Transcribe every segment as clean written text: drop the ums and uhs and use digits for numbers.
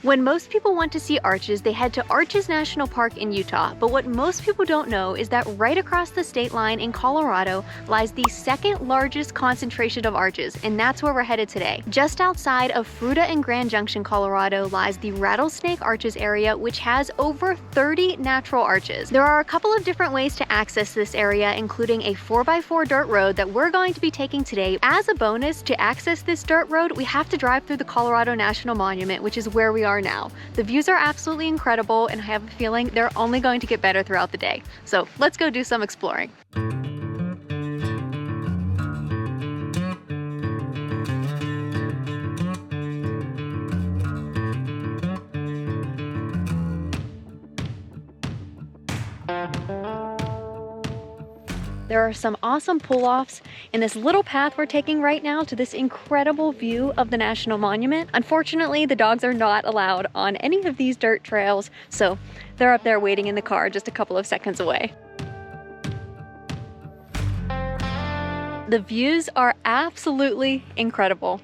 When most people want to see arches, they head to Arches National Park in Utah, but what most people don't know is that right across the state line in Colorado lies the second largest concentration of arches, and that's where we're headed today. Just outside of Fruita and Grand Junction, Colorado lies the Rattlesnake Arches area, which has over 30 natural arches. There are a couple of different ways to access this area, including a 4x4 dirt road that we're going to be taking today. As a bonus, to access this dirt road, we have to drive through the Colorado National Monument, which is where we are now. The views are absolutely incredible, and I have a feeling they're only going to get better throughout the day. So let's go do some exploring. There are some awesome pull-offs in this little path we're taking right now to this incredible view of the National Monument. Unfortunately, the dogs are not allowed on any of these dirt trails, so they're up there waiting in the car just a couple of seconds away. The views are absolutely incredible.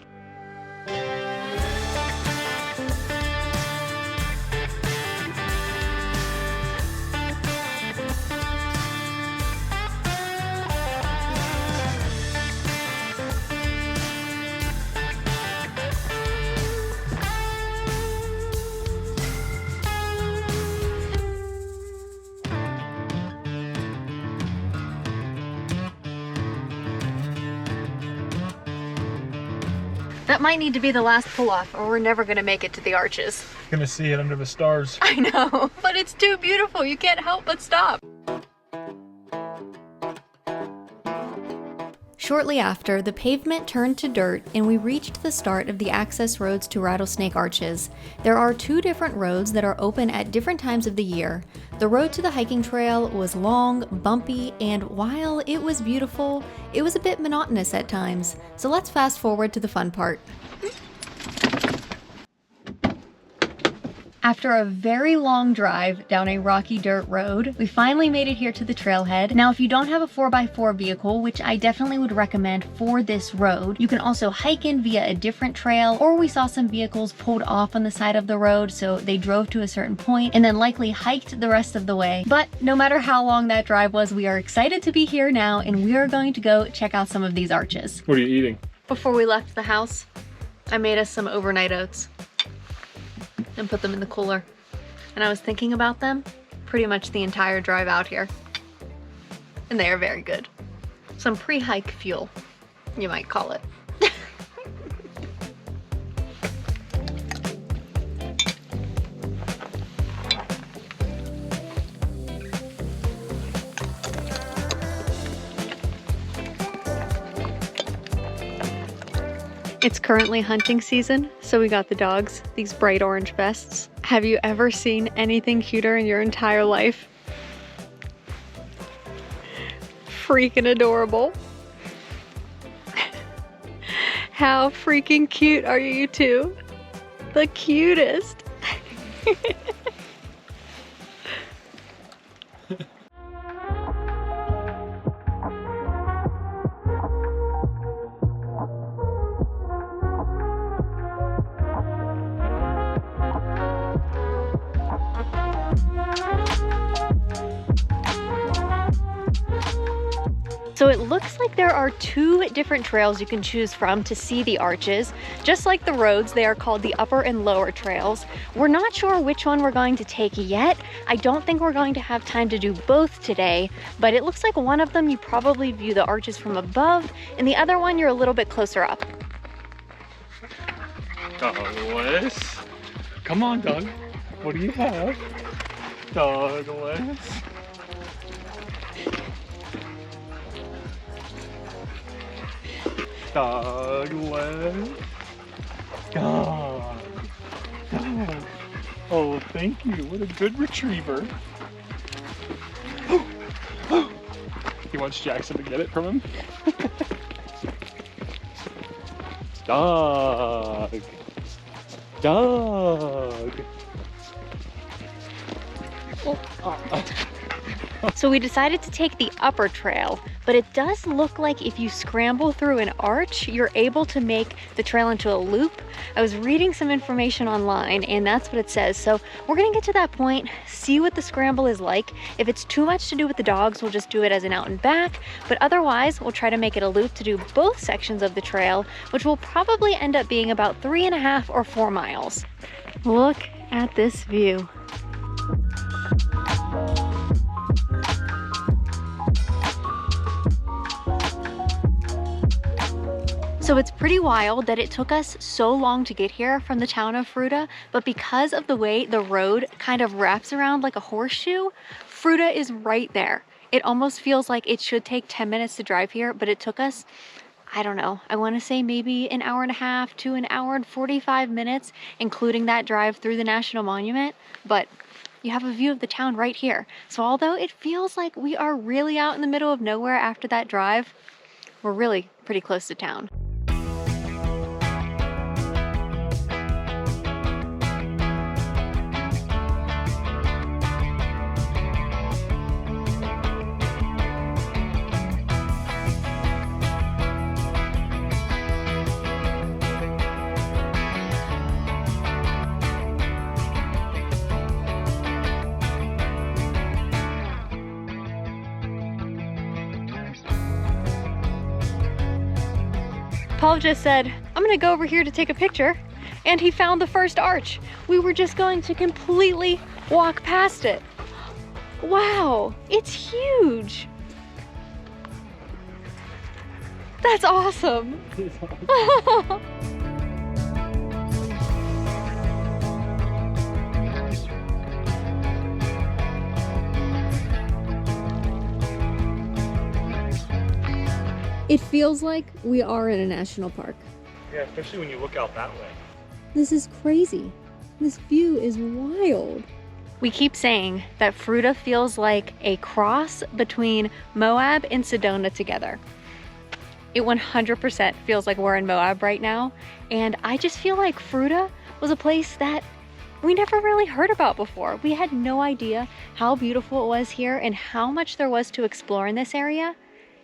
That might need to be the last pull-off, or we're never gonna make it to the arches. Gonna see it under the stars. I know, but it's too beautiful. You can't help but stop. Shortly after, the pavement turned to dirt and we reached the start of the access roads to Rattlesnake Arches. There are two different roads that are open at different times of the year. The road to the hiking trail was long, bumpy, and while it was beautiful, it was a bit monotonous at times. So let's fast forward to the fun part. After a very long drive down a rocky dirt road, we finally made it here to the trailhead. Now, if you don't have a 4x4 vehicle, which I definitely would recommend for this road, you can also hike in via a different trail, or we saw some vehicles pulled off on the side of the road, so they drove to a certain point and then likely hiked the rest of the way. But no matter how long that drive was, we are excited to be here now, and we are going to go check out some of these arches. What are you eating? Before we left the house, I made us some overnight oats and put them in the cooler. And I was thinking about them pretty much the entire drive out here. And they are very good. Some pre-hike fuel, you might call it. It's currently hunting season, so we got the dogs these bright orange vests. Have you ever seen anything cuter in your entire life? Freaking adorable. How freaking cute are you two? The cutest. So it looks like there are two different trails you can choose from to see the arches. Just like the roads, they are called the upper and lower trails. We're not sure which one we're going to take yet. I don't think we're going to have time to do both today, but it looks like one of them you probably view the arches from above, and the other one you're a little bit closer up. Douglas. Come on, Doug. What do you have? Douglas. Douglas. Dog. Dog. Oh, thank you. What a good retriever. He wants Jackson to get it from him. Dog. Dog. So we decided to take the upper trail but it does look like if you scramble through an arch, you're able to make the trail into a loop. I was reading some information online and that's what it says. So we're gonna get to that point, see what the scramble is like. If it's too much to do with the dogs, we'll just do it as an out and back, but otherwise we'll try to make it a loop to do both sections of the trail, which will probably end up being about 3.5 or 4 miles. Look at this view. So it's pretty wild that it took us so long to get here from the town of Fruta, but because of the way the road kind of wraps around like a horseshoe, Fruta is right there. It almost feels like it should take 10 minutes to drive here, but it took us, I don't know, I want to say maybe an hour and a half to an hour and 45 minutes, including that drive through the National Monument, but you have a view of the town right here. So although it feels like we are really out in the middle of nowhere after that drive, we're really pretty close to town. Paul just said, I'm gonna go over here to take a picture, and he found the first arch. We were just going to completely walk past it. Wow, it's huge. That's awesome. It feels like we are in a national park. Yeah, especially when you look out that way. This is crazy. This view is wild. We keep saying that Fruta feels like a cross between Moab and Sedona together. It 100% feels like we're in Moab right now. And I just feel like Fruta was a place that we never really heard about before. We had no idea how beautiful it was here and how much there was to explore in this area.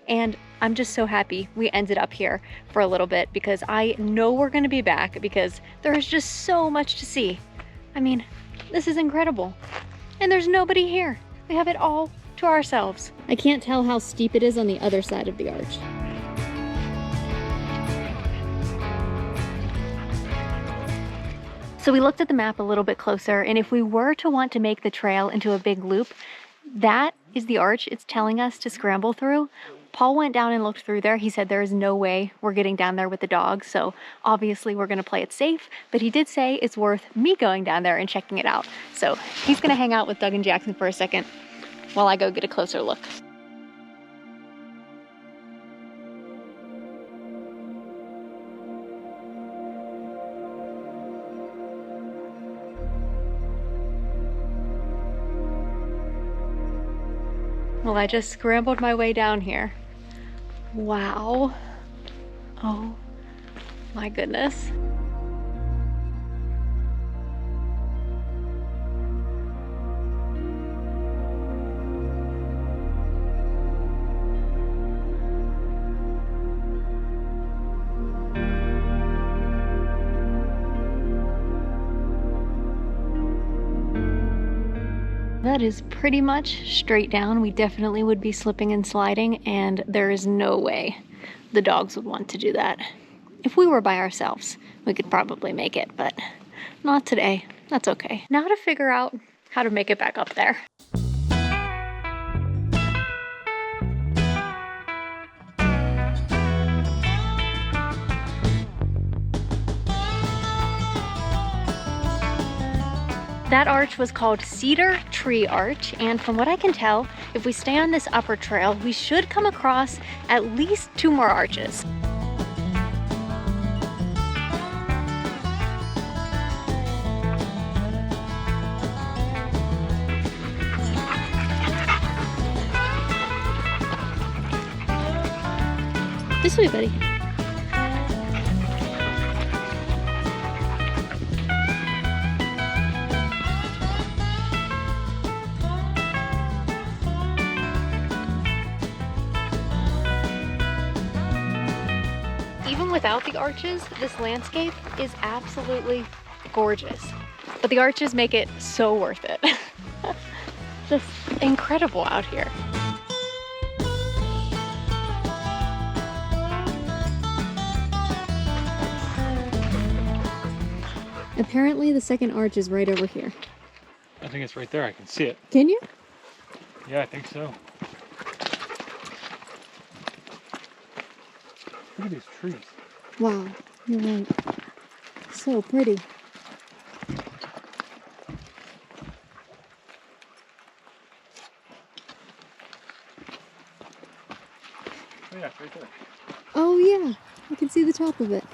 And I'm just so happy we ended up here for a little bit because I know we're gonna be back because there is just so much to see. I mean, this is incredible. And there's nobody here. We have it all to ourselves. I can't tell how steep it is on the other side of the arch. So we looked at the map a little bit closer, and if we were to want to make the trail into a big loop, that is the arch it's telling us to scramble through. Paul went down and looked through there. He said there is no way we're getting down there with the dogs, so obviously we're gonna play it safe, but he did say it's worth me going down there and checking it out. So he's gonna hang out with Doug and Jackson for a second while I go get a closer look. Well, I just scrambled my way down here. Wow. Oh my goodness. That is pretty much straight down. We definitely would be slipping and sliding, and there is no way the dogs would want to do that. If we were by ourselves, we could probably make it, but not today. That's okay. Now to figure out how to make it back up there. That arch was called Cedar Tree Arch, and from what I can tell, if we stay on this upper trail, we should come across at least 2 more arches. This way, buddy. without the arches, this landscape is absolutely gorgeous. But the arches make it so worth it. Just incredible out here. Apparently the second arch is right over here. I think it's right there. I can see it. Can you? Yeah, I think so. Look at these trees. Wow, you're right. So pretty. Oh yeah, it's right there. Oh yeah, I can see the top of it.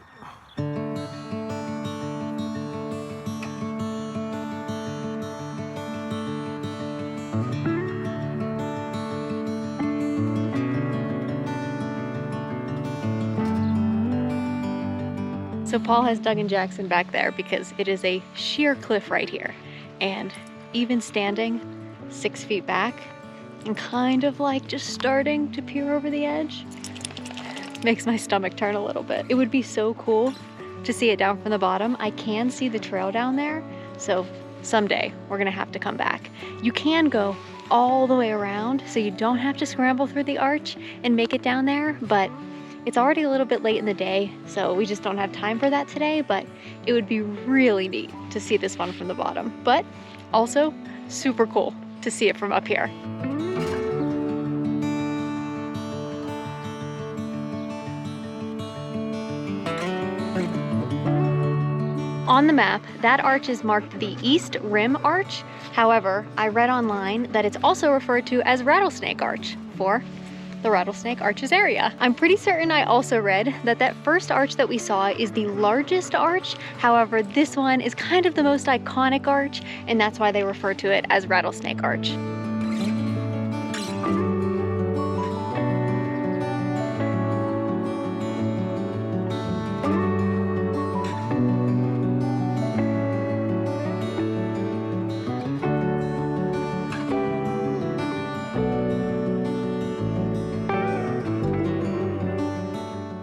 So Paul has Doug and Jackson back there because it is a sheer cliff right here. And even standing 6 feet back and kind of like just starting to peer over the edge makes my stomach turn a little bit. It would be so cool to see it down from the bottom. I can see the trail down there, so someday we're gonna have to come back. You can go all the way around, so you don't have to scramble through the arch and make it down there, but it's already a little bit late in the day, so we just don't have time for that today, but it would be really neat to see this one from the bottom. But also super cool to see it from up here. On the map, that arch is marked the East Rim Arch. However, I read online that it's also referred to as Rattlesnake Arch for the Rattlesnake Arches area. I'm pretty certain I also read that that first arch that we saw is the largest arch. However, this one is kind of the most iconic arch, and that's why they refer to it as Rattlesnake Arch.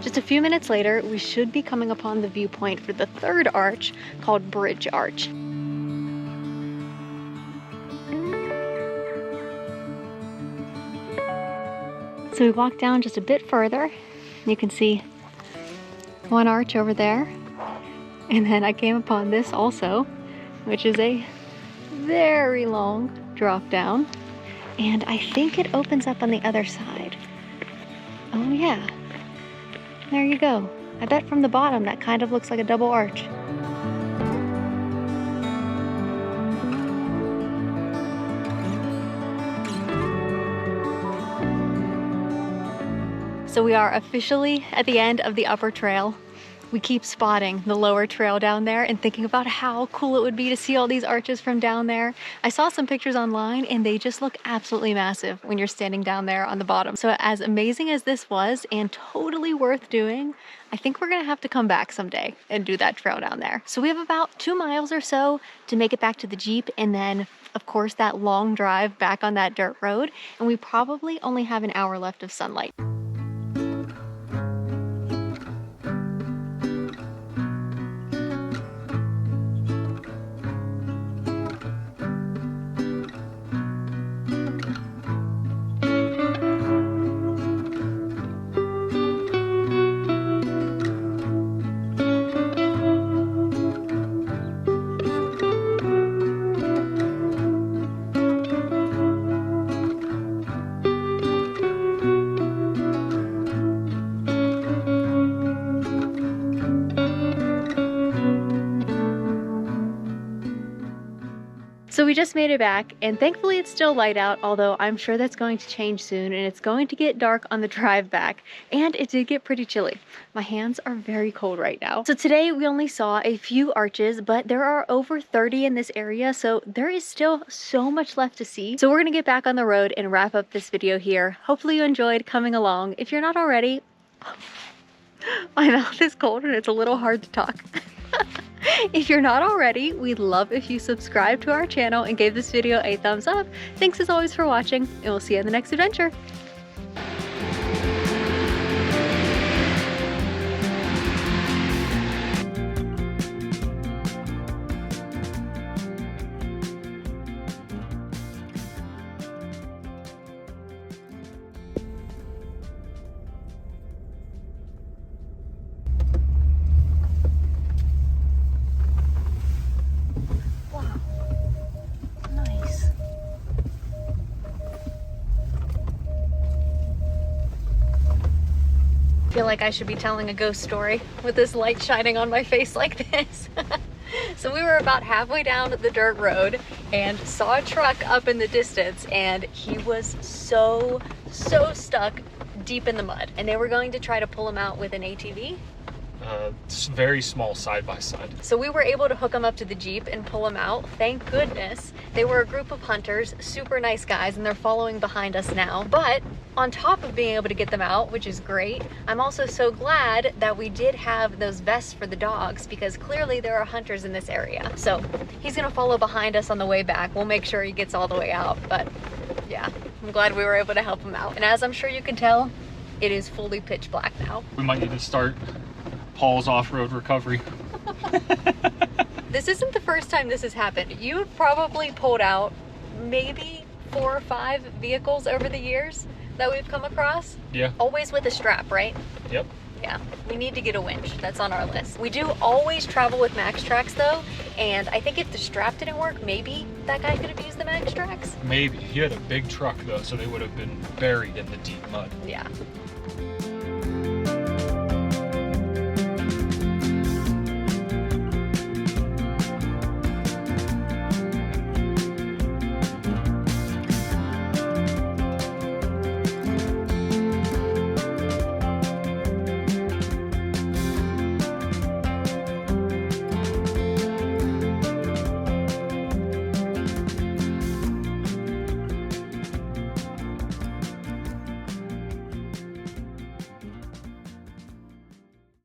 Just a few minutes later, we should be coming upon the viewpoint for the third arch, called Bridge Arch. So we walked down just a bit further. You can see one arch over there. And then I came upon this also, which is a very long drop down. And I think it opens up on the other side. Oh yeah. There you go. I bet from the bottom that kind of looks like a double arch. So we are officially at the end of the upper trail. We keep spotting the lower trail down there and thinking about how cool it would be to see all these arches from down there. I saw some pictures online and they just look absolutely massive when you're standing down there on the bottom. So as amazing as this was and totally worth doing, I think we're gonna have to come back someday and do that trail down there. So we have about 2 miles or so to make it back to the Jeep, and then of course that long drive back on that dirt road, and we probably only have an hour left of sunlight. So we just made it back, and thankfully it's still light out, although I'm sure that's going to change soon, and it's going to get dark on the drive back, and it did get pretty chilly. My hands are very cold right now. So today we only saw a few arches, but there are over 30 in this area, so there is still so much left to see. So we're gonna get back on the road and wrap up this video here. Hopefully you enjoyed coming along. If you're not already, my mouth is cold and it's a little hard to talk. If you're not already, we'd love if you subscribe to our channel and gave this video a thumbs up. Thanks as always for watching, and we'll see you in the next adventure. feel like I should be telling a ghost story with this light shining on my face like this. So we were about halfway down the dirt road and saw a truck up in the distance, and he was so stuck deep in the mud, and they were going to try to pull him out with an ATV. Very small side-by-side. So we were able to hook him up to the Jeep and pull him out. Thank goodness. They were a group of hunters, super nice guys, and they're following behind us now. But on top of being able to get them out, which is great, I'm also so glad that we did have those vests for the dogs, because clearly there are hunters in this area. So he's gonna follow behind us on the way back. We'll make sure he gets all the way out, but yeah, I'm glad we were able to help him out. And as I'm sure you can tell, it is fully pitch black now. We might need to start Paul's off-road recovery. This isn't the first time this has happened. You've probably pulled out maybe 4 or 5 vehicles over the years that we've come across. Yeah. Always with a strap, right? Yep. Yeah, we need to get a winch. That's on our list. We do always travel with Max Tracks though, and I think if the strap didn't work, maybe that guy could have used the Max Tracks. Maybe. He had a big truck though, so they would have been buried in the deep mud. Yeah.